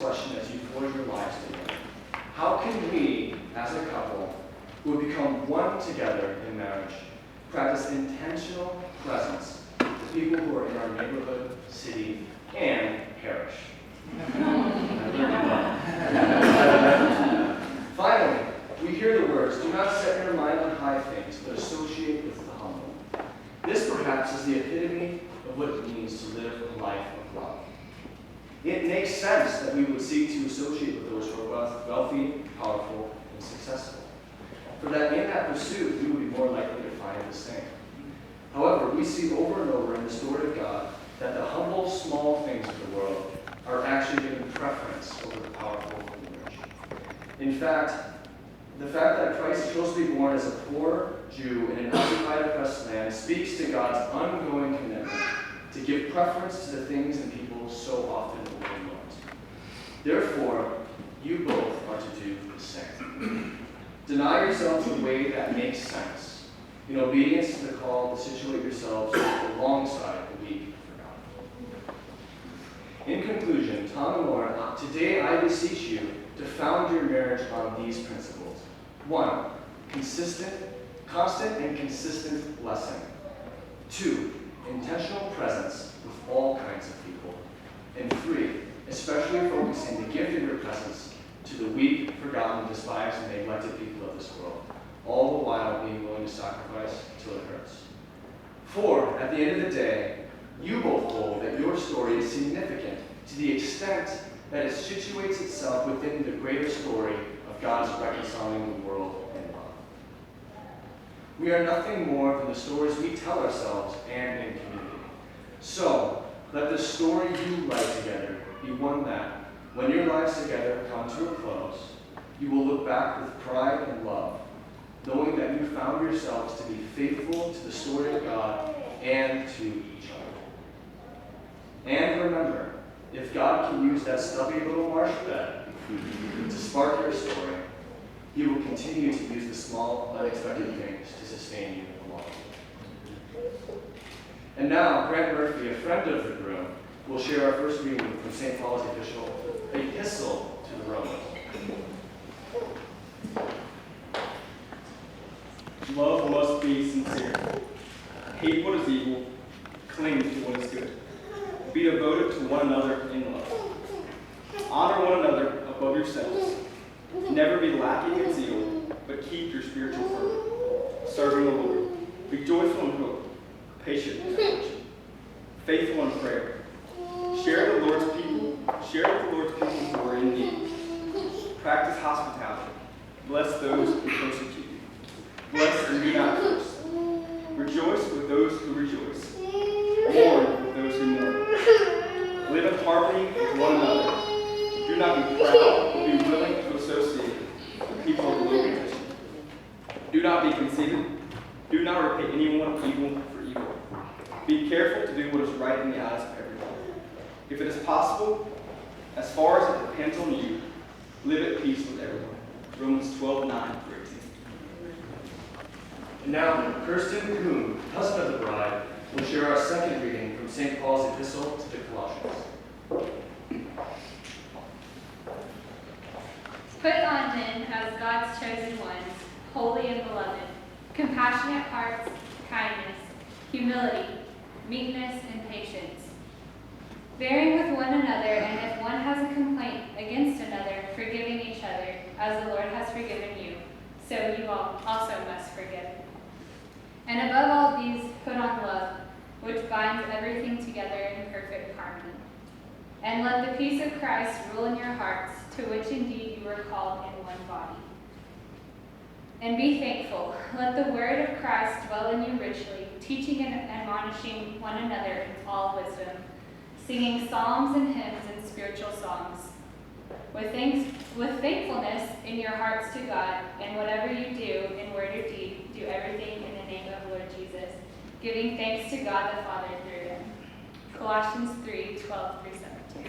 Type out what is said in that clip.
question as you forge your lives together. How can we, as a couple, who have become one together in marriage, practice intentional presence to people who are in our neighborhood, city, and parish? Finally, we hear the words, "Do not set your mind on high things, but associate with the humble." This perhaps is the epitome of what it means to live a life of love. It makes sense that we would seek to associate with those who are wealthy, powerful, and successful. For that in that pursuit, we would be more likely to find the same. However, we see over and over in the story of God that the humble, small things of the world are actually given preference over the powerful and the rich. In fact, the fact that Christ chose to be born as a poor Jew in an occupied, oppressed land speaks to God's ongoing commitment to give preference to the things and people so often overlooked. Therefore, you both are to do the same. Deny yourselves in a way that makes sense, in obedience to the call to situate yourselves alongside the weak and forgotten. In conclusion, Tom and Lauren, today I beseech you to found your marriage on these principles. 1, constant and consistent blessing. 2, intentional presence with all kinds of people. And 3, especially focusing the gift of your presence to the weak, forgotten, despised, and neglected people of this world, all the while being willing to sacrifice till it hurts. 4, at the end of the day, you both hold that your story is significant to the extent that it situates itself within the greater story of God's reconciling the world in love. We are nothing more than the stories we tell ourselves and in community. So, let the story you write together be one that, when your lives together come to a close, you will look back with pride and love, knowing that you found yourselves to be faithful to the story of God and to each other. And remember, if God can use that stubby little marsh bed to spark your story, He will continue to use the small, unexpected things to sustain you along. And now, Grant Murphy, a friend of the groom, will share our first reading from St. Paul's epistle to the Romans. Love must be sincere. Hate what is evil. Cling to what is good. Be devoted to one another in love. Honor one another above yourselves. Never be lacking in zeal, but keep your spiritual fervor. Serving the Lord. Be joyful in hope. Patient in affliction. Faithful in prayer. Share with the Lord's people who are in need. Practice hospitality. Bless those who persecute you. Bless and do not curse. Rejoice with those who rejoice. Mourn with those who mourn. Live in harmony with one another. Do not be proud, but be willing to associate with people of low condition. Do not be conceited. Do not repay anyone evil for evil. Be careful to do what is right in the eyes of everyone. If it is possible, as far as it depends on you, live at peace with everyone. Romans 12:9-18. And now, Kirsten Kuhn, cousin of the bride, will share our second reading from St. Paul's epistle to the Colossians. Put on then, as God's chosen ones, holy and beloved, compassionate hearts, kindness, humility, meekness, and patience, bearing with one another, and if one has a complaint against another, forgiving each other, as the Lord has forgiven you, so you all also must forgive. And above all these, put on love, which binds everything together in perfect harmony. And let the peace of Christ rule in your hearts, to which indeed you were called in one body. And be thankful. Let the word of Christ dwell in you richly, teaching and admonishing one another in all wisdom, singing psalms and hymns and spiritual songs, with thankfulness in your hearts to God. And whatever you do, in word or deed, do everything in the name of Lord Jesus, giving thanks to God the Father through him. Colossians 3:12-17.